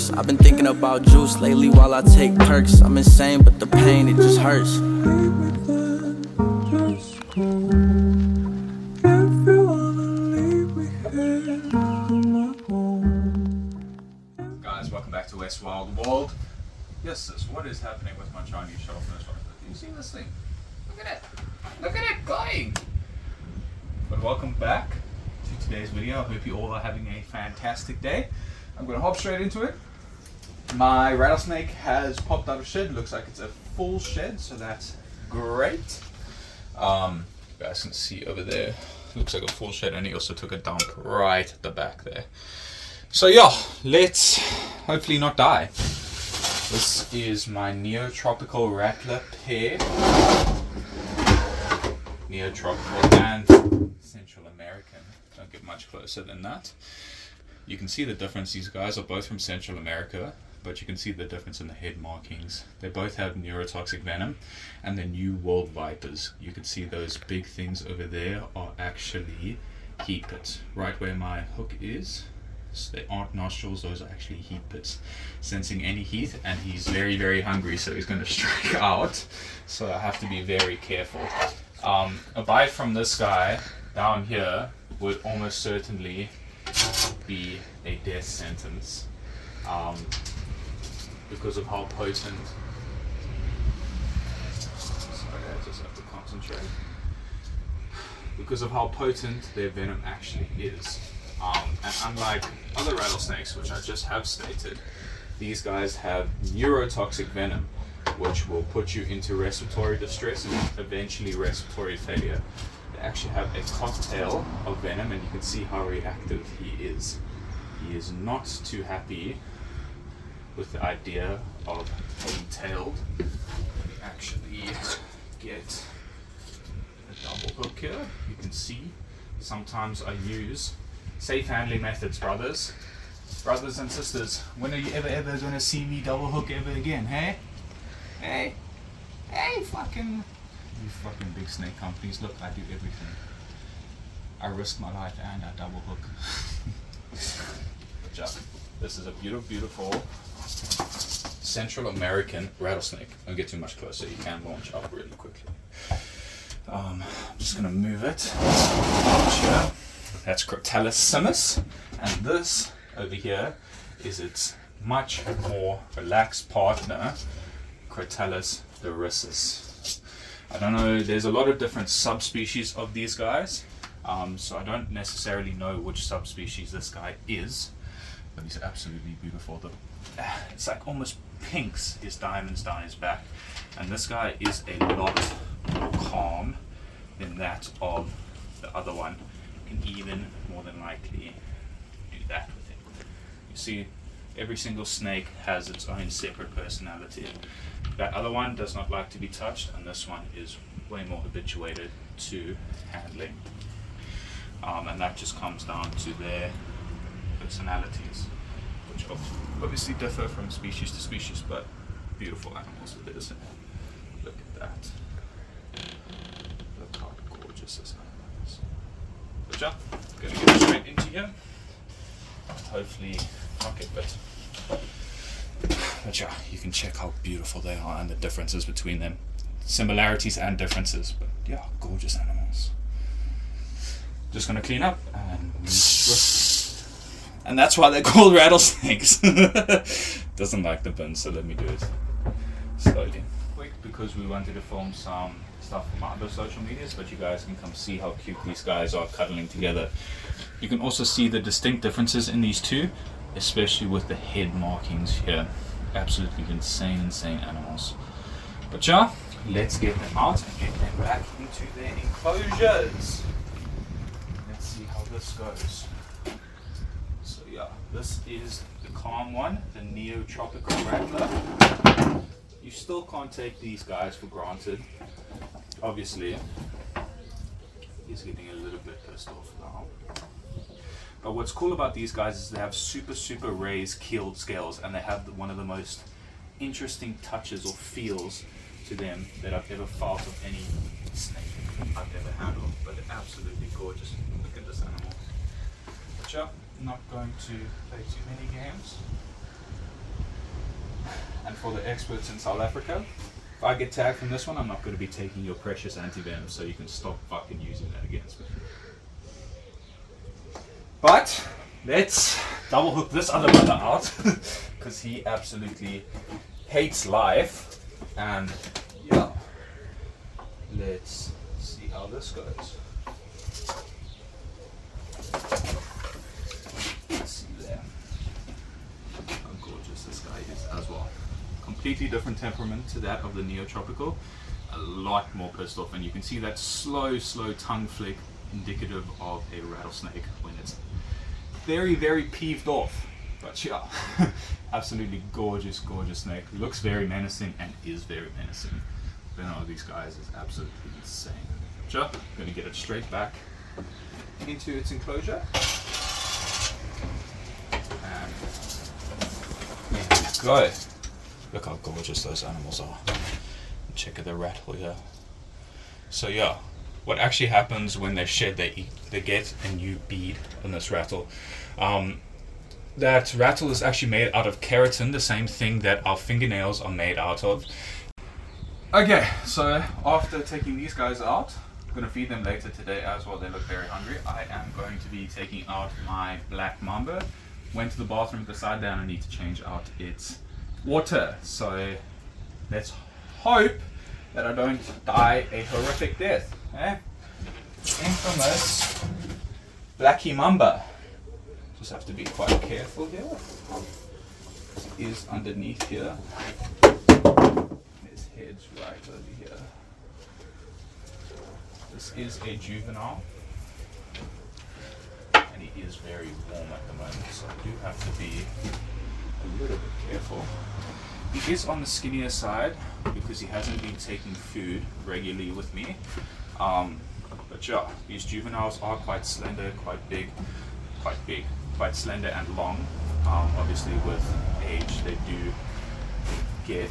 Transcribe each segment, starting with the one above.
worse. I've been thinking about juice lately while I take perks. I'm insane, but the pain, it just hurts. Guys, welcome back to West Wild World. Yes, sis, what is happening with my Chinese sharpness? Do you see this thing? Look at it. Look at it going. But welcome back to today's video. I hope you all are having a fantastic day. I'm going to hop straight into it. My rattlesnake has popped out of shed. Looks like it's a full shed, so that's great. You guys can see over there. Looks like a full shed, and he also took a dump right at the back there. So yeah, let's hopefully not die. This is my Neotropical Rattler pair. Neotropical and Central American. Don't get much closer than that. You can see the difference. These guys are both from Central America, but you can see the difference in the head markings. They both have neurotoxic venom, and the New World Vipers. You can see those big things over there are actually heat pits. Right where my hook is. So they aren't nostrils, those are actually heat pits, sensing any heat, and he's very, very hungry, so he's going to strike out. So I have to be very careful. A bite from this guy down here would almost certainly be a death sentence, because of how potent. Sorry, I just have to concentrate. Because of how potent their venom actually is. And unlike other rattlesnakes, which I just have stated, these guys have neurotoxic venom, which will put you into respiratory distress and eventually respiratory failure. They actually have a cocktail of venom, and you can see how reactive he is. He is not too happy with the idea of being tailed. Actually get a double hook here. You can see sometimes I use safe handling methods, brothers and sisters. When are you ever gonna see me double hook ever again, hey? Hey, fucking, you fucking big snake companies, look, I do everything. I risk my life and I double hook. Good job. This is a beautiful Central American rattlesnake. Don't get too much closer, you can launch up really quickly. I'm just gonna move it. Here. That's Crotalus simus, and this over here is its much more relaxed partner, Crotalus dorissus. I don't know, there's a lot of different subspecies of these guys, so I don't necessarily know which subspecies this guy is, but he's absolutely beautiful. It's like almost pinks his diamonds down his back, and this guy is a lot more calm than that of the other one. Can even more than likely do that with him. You see, every single snake has its own separate personality. That other one does not like to be touched, and this one is way more habituated to handling. And that just comes down to their personalities, which obviously differ from species to species, but beautiful animals it is. Look at that. Look how gorgeous this animal is. Good job. Gonna get straight into here. Hopefully not get bit. But yeah, you can check how beautiful they are and the differences between them. Similarities and differences, but yeah, gorgeous animals. Just gonna clean up and that's why they're called rattlesnakes. Doesn't like the bin, so let me do it slowly. Quick, because we wanted to film some stuff from my other social medias, but you guys can come see how cute these guys are cuddling together. You can also see the distinct differences in these two, especially with the head markings here. Absolutely insane animals. But yeah, let's get them out and get them back into their enclosures. Let's see how this goes. So yeah, this is the calm one, the Neotropical Rattler. You still can't take these guys for granted. Obviously, he's getting a little bit pissed off now. But what's cool about these guys is they have super raised keeled scales, and they have one of the most interesting touches or feels to them that I've ever felt of any snake I've ever handled. But they're absolutely gorgeous. Look at this animal. But yeah, I'm not going to play too many games. for the experts in South Africa. If I get tagged from this one, I'm not going to be taking your precious anti-venom, so you can stop fucking using that against me. But let's double hook this other brother out because he absolutely hates life. And yeah, let's see how this goes. Let's see there. How gorgeous this guy is as well. Completely different temperament to that of the Neotropical. A lot more pissed off, and you can see that slow tongue flick indicative of a rattlesnake when it's very peeved off. But yeah, absolutely gorgeous snake. Looks very menacing and is very menacing. The venom of these guys is absolutely insane. Sure, gonna get it straight back into its enclosure. And there we go. Look how gorgeous those animals are. Check the rattle here. So yeah, what actually happens when they shed, they get a new bead on this rattle. That rattle is actually made out of keratin, the same thing that our fingernails are made out of. Okay, so after taking these guys out, I'm going to feed them later today as well. They look very hungry. I am going to be taking out my black mamba. Went to the bathroom, decided that I need to change out its water. So let's hope that I don't die a horrific death. Infamous Blackie Mamba. Just have to be quite careful here. It is underneath here. His head's right over here. This is a juvenile, and he is very warm at the moment, so I do have to be a little bit careful. He is on the skinnier side because he hasn't been taking food regularly with me. But yeah, these juveniles are quite slender, quite slender and long. Obviously with age they do get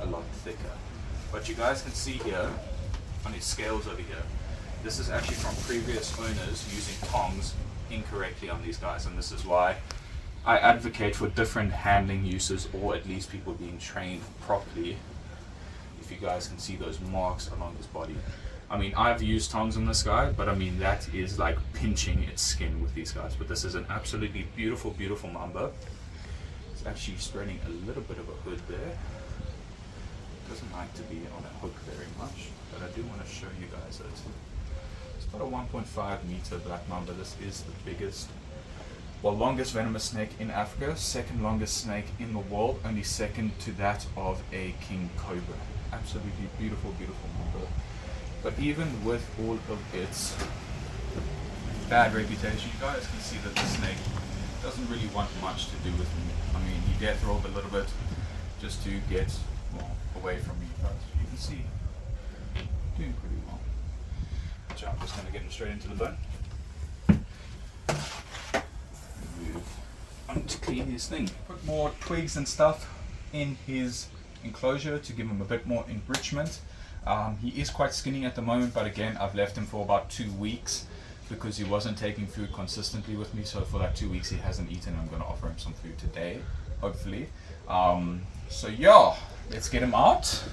a lot thicker. But you guys can see here on his scales over here, this is actually from previous owners using tongs incorrectly on these guys, and this is why I advocate for different handling uses, or at least people being trained properly. If you guys can see those marks along his body. I mean, I've used tongs on this guy, but I mean, that is like pinching its skin with these guys. But this is an absolutely beautiful Mamba. It's actually spreading a little bit of a hood there. Doesn't like to be on a hook very much, but I do want to show you guys it. It's about a 1.5 meter black mamba. This is the biggest, well, longest venomous snake in Africa, second longest snake in the world, only second to that of a king cobra. Absolutely beautiful mamba. But even with all of its bad reputation, you guys can see that the snake doesn't really want much to do with me. I mean, he death rolled a little bit just to get away from me, but you can see doing pretty well. So I'm just going to get him straight into the bone. Move on to clean his thing. Put more twigs and stuff in his enclosure to give him a bit more enrichment. He is quite skinny at the moment, but again, I've left him for about 2 weeks because he wasn't taking food consistently with me. So for that 2 weeks he hasn't eaten. I'm going to offer him some food today, hopefully. So yeah, let's get him out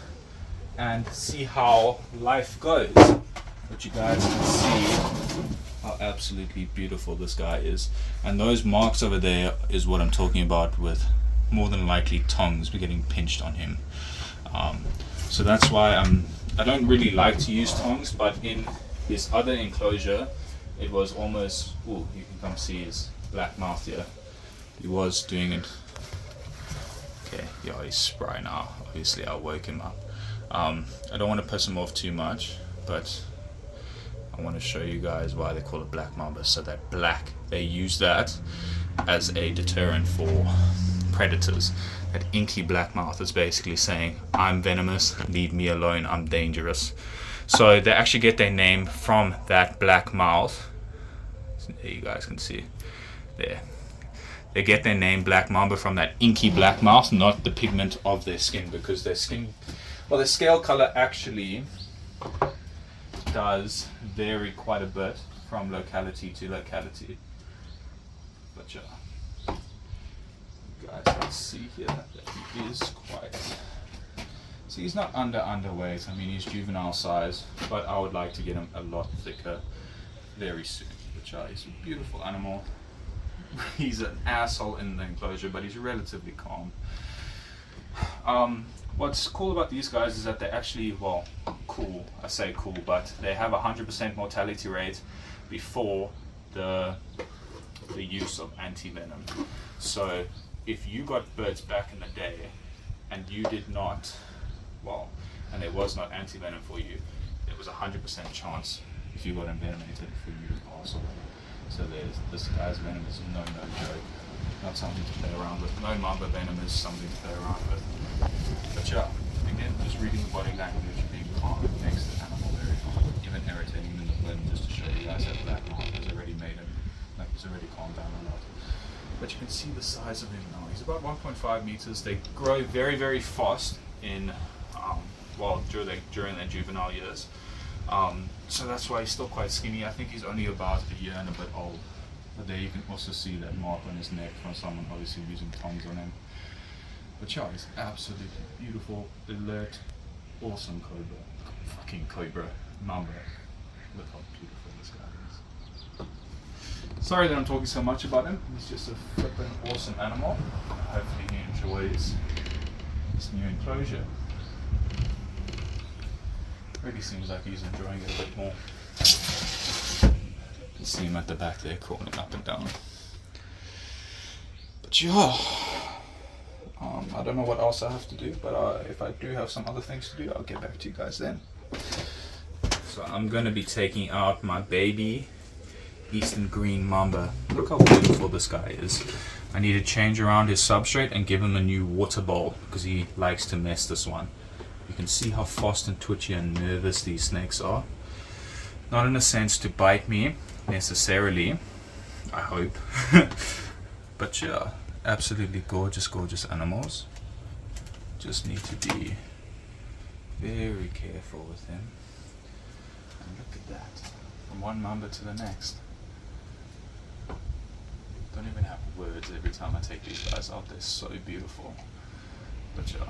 and see how life goes. But you guys can see how absolutely beautiful this guy is, and those marks over there is what I'm talking about with more than likely tongs getting pinched on him. So that's why I don't really like to use tongs, but in his other enclosure it was almost, you can come see his black mouth here. He was doing it. Okay, yeah, he's spry now. Obviously I woke him up. I don't want to piss him off too much, but I want to show you guys why they call it black mamba. So that black, they use that as a deterrent for predators. That inky black mouth is basically saying, I'm venomous, leave me alone, I'm dangerous. So they actually get their name from that black mouth. There you guys can see there. They get their name black mamba from that inky black mouth, not the pigment of their skin, because their skin, well, their scale color actually does vary quite a bit from locality to locality. But yeah, you guys can see here that he is quite. So he's not underweight. I mean, he's juvenile size, but I would like to get him a lot thicker very soon. Which he's a beautiful animal. He's an asshole in the enclosure, but he's relatively calm. What's cool about these guys is that they're actually, well, cool. I say cool, but they have a 100% mortality rate before the use of anti-venom. So if you got birds back in the day and you did not, well, and there was not anti-venom for you, it was a 100% chance if you got envenomated for you to pass away. So this guy's venom is no joke, not something to play around with. No Mamba venom is something to play around with. But yeah, again, just reading the body language, being calm makes the animal very calm. Even irritating him in the blend just to show you guys that Black Mamba has already made him, like he's already calmed down a lot. But you can see the size of him now. He's about 1.5 meters. They grow very, very fast in, during their juvenile years. So that's why he's still quite skinny. I think he's only about a year and a bit old. But there you can also see that mark on his neck from someone obviously using tongs on him. But yeah, he's absolutely beautiful, alert, awesome cobra. Fucking cobra, Mamba. Look how beautiful this guy is. Sorry that I'm talking so much about him. He's just a flippin' awesome animal. Hopefully he enjoys this new enclosure. Really seems like he's enjoying it a bit more. You can see him at the back there crawling up and down. But yeah, I don't know what else I have to do, but if I do have some other things to do, I'll get back to you guys then. So I'm going to be taking out my baby Eastern Green Mamba. Look how beautiful this guy is. I need to change around his substrate and give him a new water bowl because he likes to mess this one. You can see how fast and twitchy and nervous these snakes are. Not in a sense to bite me necessarily, I hope. But yeah, absolutely gorgeous, gorgeous animals. Just need to be very careful with him. And look at that, from one Mamba to the next. Don't even have words every time I take these guys out. They're so beautiful. But yeah,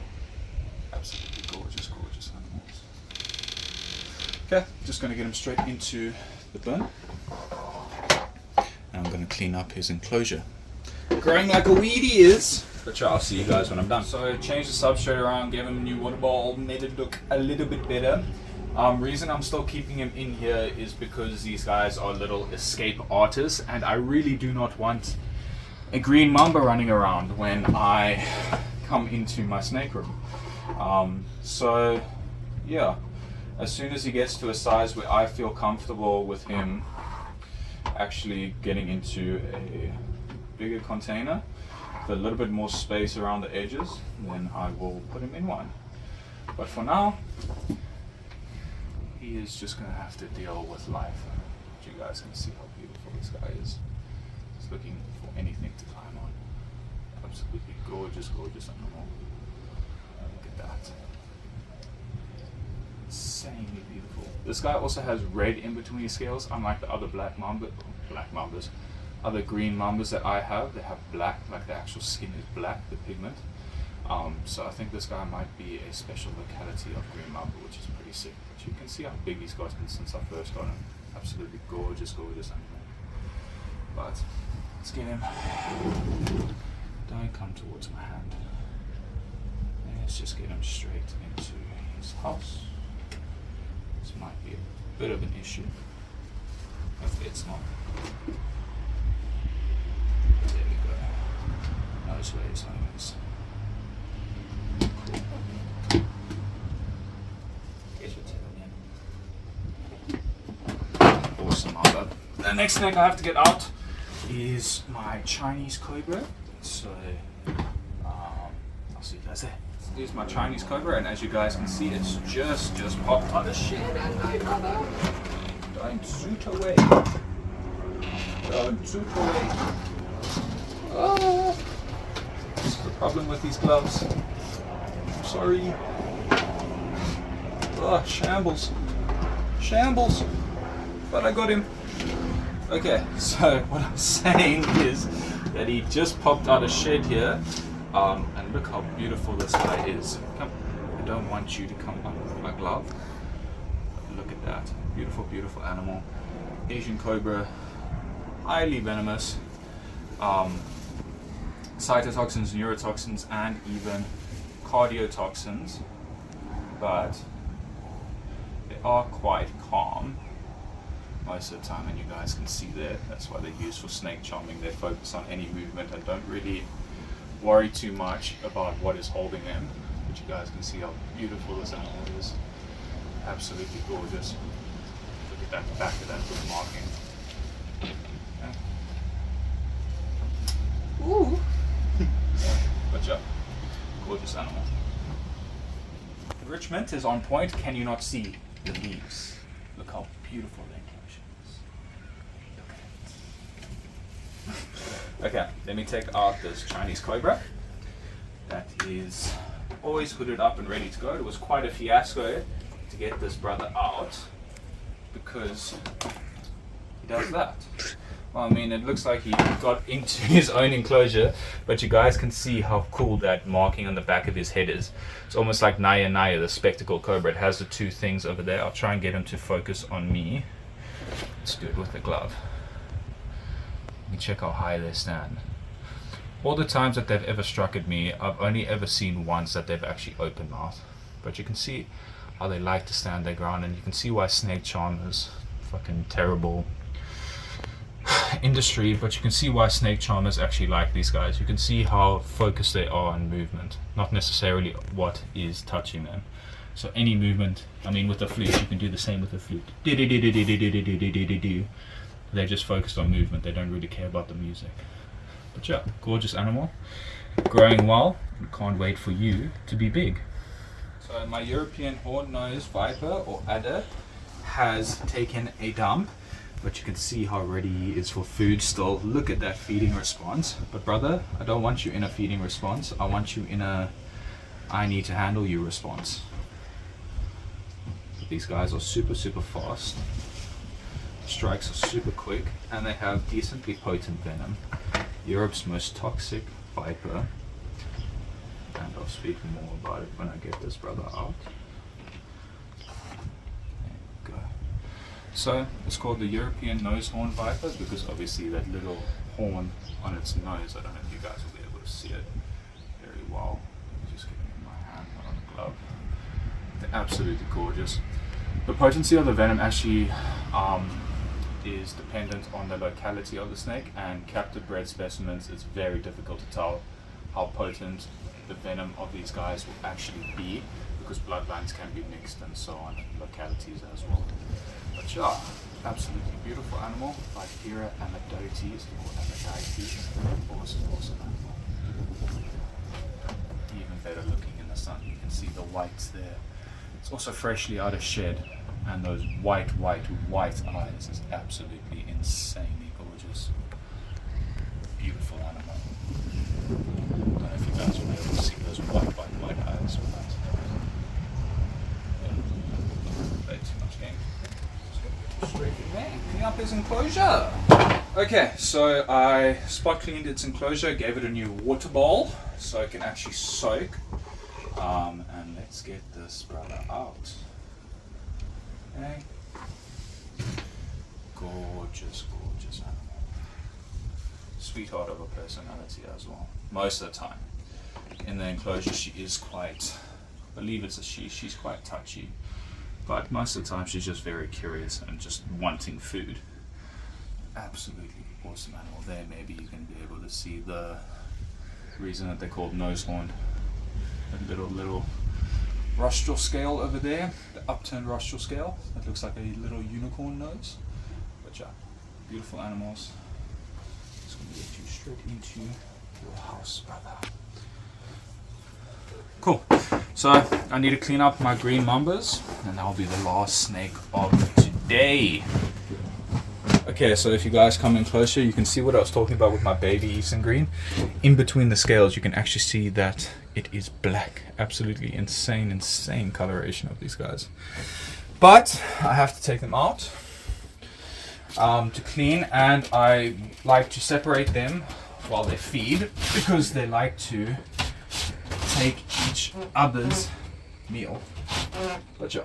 absolutely gorgeous, gorgeous animals. Okay, just going to get him straight into the bin. And I'm going to clean up his enclosure. Growing like a weed he is. But yeah, I'll see you guys when I'm done. So change the substrate around, gave him a new water bowl, made it look a little bit better. Reason I'm still keeping him in here is because these guys are little escape artists and I really do not want a green Mamba running around when I come into my snake room. So yeah, as soon as he gets to a size where I feel comfortable with him actually getting into a bigger container with a little bit more space around the edges, then I will put him in one. But for now, he is just going to have to deal with life. You guys can see how beautiful this guy is. He's looking for anything to climb on. Absolutely gorgeous, gorgeous animal. Look at that. Insanely beautiful. This guy also has red in between his scales, unlike the other other green Mambas that I have. They have black, like the actual skin is black, the pigment. So I think this guy might be a special locality of green Mamba, which is pretty sick. But you can see how big he's gotten since I first got him. Absolutely gorgeous, gorgeous animal. But let's get him. Don't come towards my hand. And let's just get him straight into his house. This might be a bit of an issue. Hopefully it's not. There we go. Knows where his home is. Cool. Guess what's happening. Awesome Mamba. The next snake I have to get out is my Chinese cobra. So I'll see you guys there. Here's my Chinese cobra, and as you guys can see, it's just popped out of shit. Don't zoot away. Don't zoot away. Oh, this is the problem with these gloves. I'm sorry. Oh, shambles. Shambles. But I got him. Okay, so what I'm saying is that he just popped out of shed here, And look how beautiful this guy is. Come, I don't want you to come under my glove. Look at that. Beautiful, beautiful animal. Asian cobra, highly venomous. Cytotoxins, neurotoxins, and even cardiotoxins. But they are quite calm most of the time, and you guys can see that. That's why they're used for snake charming. They focus on any movement and don't really worry too much about what is holding them. But you guys can see how beautiful this animal is. Absolutely gorgeous. Look at that back of that good marking. Yeah. Ooh. Good job. Gorgeous animal. Enrichment is on point. Can you not see the leaves? Look how beautiful the enclosure is. Look at it. Okay, let me take out this Chinese cobra. That is always hooded up and ready to go. It was quite a fiasco to get this brother out because he does that. Well, I mean, it looks like he got into his own enclosure, but you guys can see how cool that marking on the back of his head is. It's almost like Naya Naya, the spectacled cobra. It has the two things over there. I'll try and get him to focus on me. Let's do it with the glove. Let me check how high they stand. All the times that they've ever struck at me, I've only ever seen once that they've actually opened mouth. But you can see how they like to stand their ground, and you can see why snake charm is fucking terrible industry, but you can see why snake charmers actually like these guys. You can see how focused they are on movement, not necessarily what is touching them. So any movement, I mean, with the flute, you can do the same with the flute. They're just focused on movement. They don't really care about the music. But yeah, gorgeous animal, growing well, and can't wait for you to be big. So my European horn-nosed viper or adder has taken a dump, but you can see how ready he is for food still. Look at that feeding response. But brother, I don't want you in a feeding response. I want you in a I need to handle you response. These guys are super, super fast. Strikes are super quick, and they have decently potent venom. Europe's most toxic viper. And I'll speak more about it when I get this brother out. So it's called the European nose horn viper because obviously that little horn on its nose, I don't know if you guys will be able to see it very well. Just getting in my hand, not on the glove. They're absolutely gorgeous. The potency of the venom actually is dependent on the locality of the snake, and captive bred specimens, it's very difficult to tell how potent the venom of these guys will actually be because bloodlines can be mixed and so on, localities as well. But yeah, absolutely beautiful animal, Vipera amidotes or amidites. Awesome animal. Even better looking in the sun. You can see the whites there. It's also freshly out of shed, and those white eyes is absolutely insanely gorgeous. Beautiful animal. I don't know if you guys will be able to see those white eyes. Way too much game. Straight in there. Clean up his enclosure. Okay, so I spot cleaned its enclosure, gave it a new water bowl so it can actually soak. And let's get this brother out. Okay. Gorgeous animal. Sweetheart of a personality as well. Most of the time. In the enclosure she is quite, I believe it's a she, she's quite touchy. But most of the time she's just very curious and just wanting food. Absolutely awesome animal. There maybe you can be able to see the reason that they're called nose horn. A little rostral scale over there, the upturned rostral scale. That looks like a little unicorn nose. But yeah, beautiful animals. Just gonna get you straight into your house, brother. Cool. So I need to clean up my green mambas, and that'll be the last snake of today. Okay, so if you guys come in closer, you can see what I was talking about with my baby Eastern green. In between the scales, you can actually see that it is black. Absolutely insane coloration of these guys. But I have to take them out to clean, and I like to separate them while they feed because they like to take each other's meal. But yeah,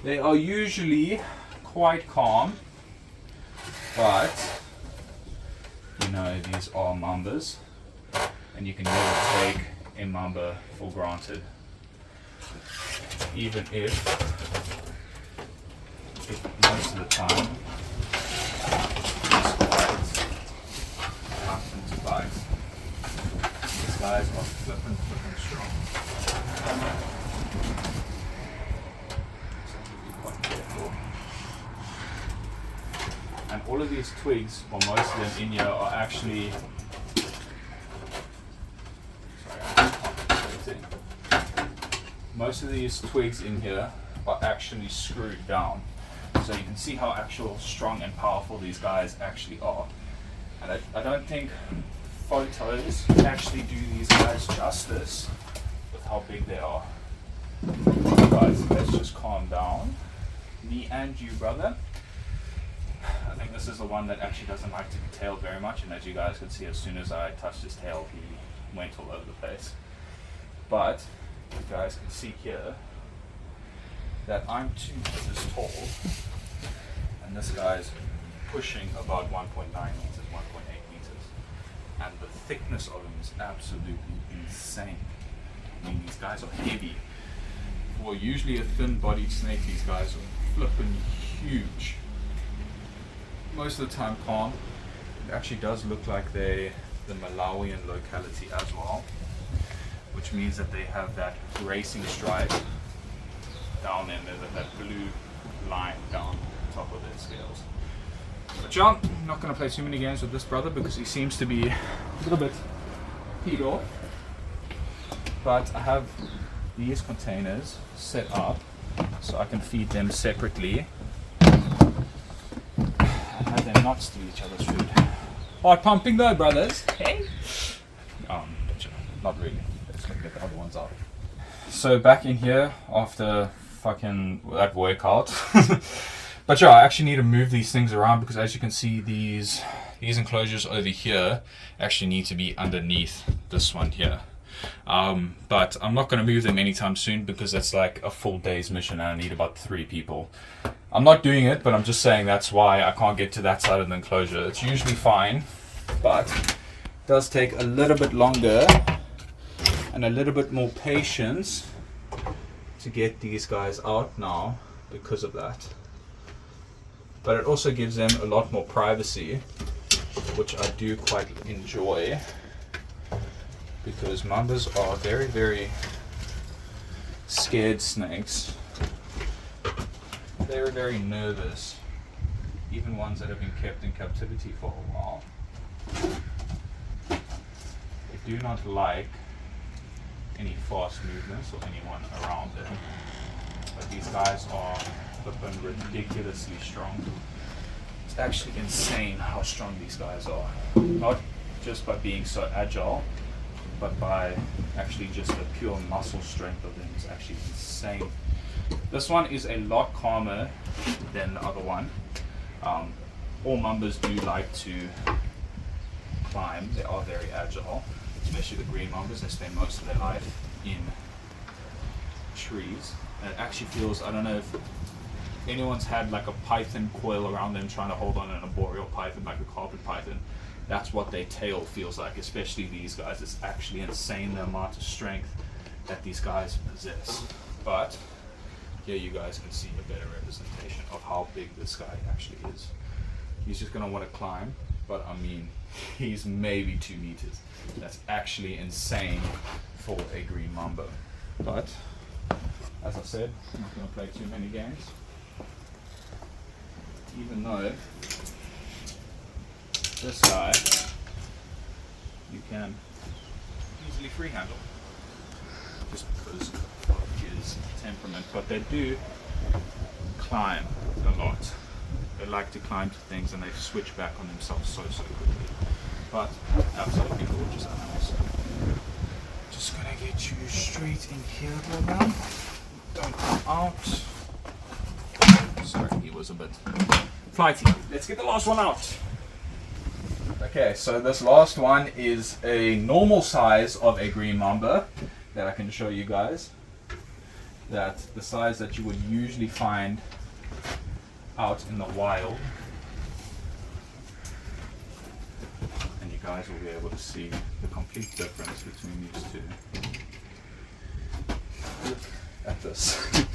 they are usually quite calm, but you know, these are Mambas, and you can never take a Mamba for granted, even if most of the time it's quite reluctant to bite. These guys are flippin' strong. So be quite careful. And all of these twigs, or most of them in here, are actually most of these twigs in here are actually screwed down. So you can see how actual strong and powerful these guys actually are. And I don't think photos actually do these guys justice with how big they are. Guys, let's just calm down. Me and you, brother. I think this is the one that actually doesn't like to be tailed very much, and as you guys can see, as soon as I touched his tail, he went all over the place. But you guys can see here that I'm 2 meters tall, and this guy's pushing about 1.9 meters, 1.8 meters, and the thickness of him is absolutely insane. I mean, these guys are heavy. For usually a thin-bodied snake, these guys are flipping huge. Most of the time calm. It actually does look like they're the Malawian locality as well, which means that they have that racing stripe down in there, that blue line down top of their scales. But John, I'm not going to play too many games with this brother because he seems to be a little bit peed off. But I have these containers set up so I can feed them separately and have them not steal each other's food. Hard pumping though, brothers. Hey? Not really. Let's get the other ones out. So back in here after fucking that workout. But yeah, I actually need to move these things around because as you can see, these enclosures over here actually need to be underneath this one here. But I'm not going to move them anytime soon because that's like a full day's mission and I need about 3 people. I'm not doing it, but I'm just saying that's why I can't get to that side of the enclosure. It's usually fine, but it does take a little bit longer and a little bit more patience to get these guys out now because of that. But it also gives them a lot more privacy, which I do quite enjoy, because Mambas are very, very scared snakes. They're very nervous, even ones that have been kept in captivity for a while. They do not like any fast movements or anyone around them, but these guys are flipping ridiculously strong. It's actually insane how strong these guys are, not just by being so agile, but by actually just the pure muscle strength of them is actually insane. This one is a lot calmer than the other one. All Mambas do like to climb. They are very agile, especially the green Mambas. They spend most of their life in trees. And it actually feels, I don't know if anyone's had like a python coil around them trying to hold on an arboreal python, like a carpet python. That's what their tail feels like, especially these guys. It's actually insane the amount of strength that these guys possess. But here you guys can see a better representation of how big this guy actually is. He's just gonna want to climb, but I mean, he's maybe 2 meters. That's actually insane for a green Mamba. But as I said, I'm not gonna play too many games, even though this guy you can easily free handle just because of his temperament. But they do climb a lot. They like to climb to things and they switch back on themselves so quickly. But absolutely gorgeous animals. Just gonna get you straight in here, brother. Don't come out. Sorry, he was a bit flighty. Let's get the last one out. Okay, so this last one is a normal size of a green mamba that I can show you guys. That's the size that you would usually find out in the wild. And you guys will be able to see the complete difference between these two. Look at this.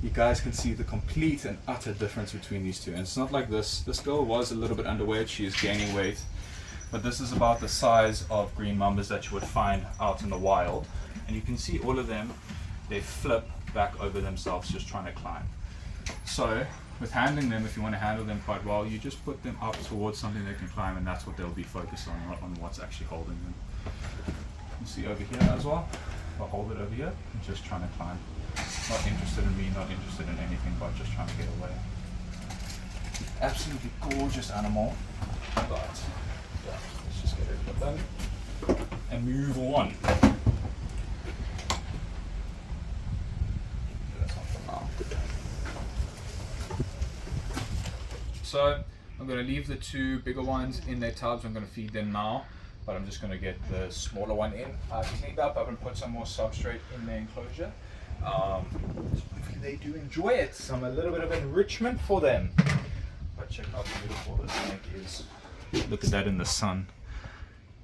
You guys can see the complete and utter difference between these two. And it's not like this. This girl was a little bit underweight. She is gaining weight. But this is about the size of green mambas that you would find out in the wild. And you can see all of them, they flip back over themselves just trying to climb. So with handling them, if you want to handle them quite well, you just put them up towards something they can climb, and that's what they'll be focused on, not on what's actually holding them. You see over here as well, I'll hold it over here and just trying to climb. Not interested in me, not interested in anything, but just trying to get away. Absolutely gorgeous animal, but yeah, let's just get rid of them and move on. That's not for now. So I'm going to leave the two bigger ones in their tubs. I'm going to feed them now, but I'm just going to get the smaller one in cleaned up. I'm going to put some more substrate in the enclosure. Hopefully they do enjoy it. Some a little bit of enrichment for them. But check out how beautiful this snake is. Look at that in the sun.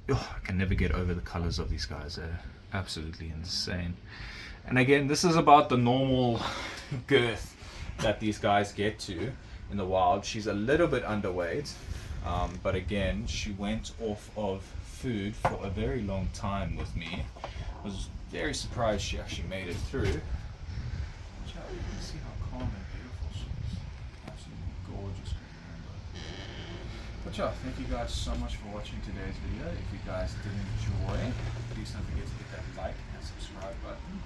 Oh, I can never get over the colors of these guys. They're absolutely insane. And again, this is about the normal girth that these guys get to in the wild. She's a little bit underweight, but again, she went off of food for a very long time with me. I was very surprised she actually made it through. You can see how calm and beautiful she is. Absolutely gorgeous. But yeah, thank you guys so much for watching today's video. If you guys did enjoy, please don't forget to hit that like and subscribe button.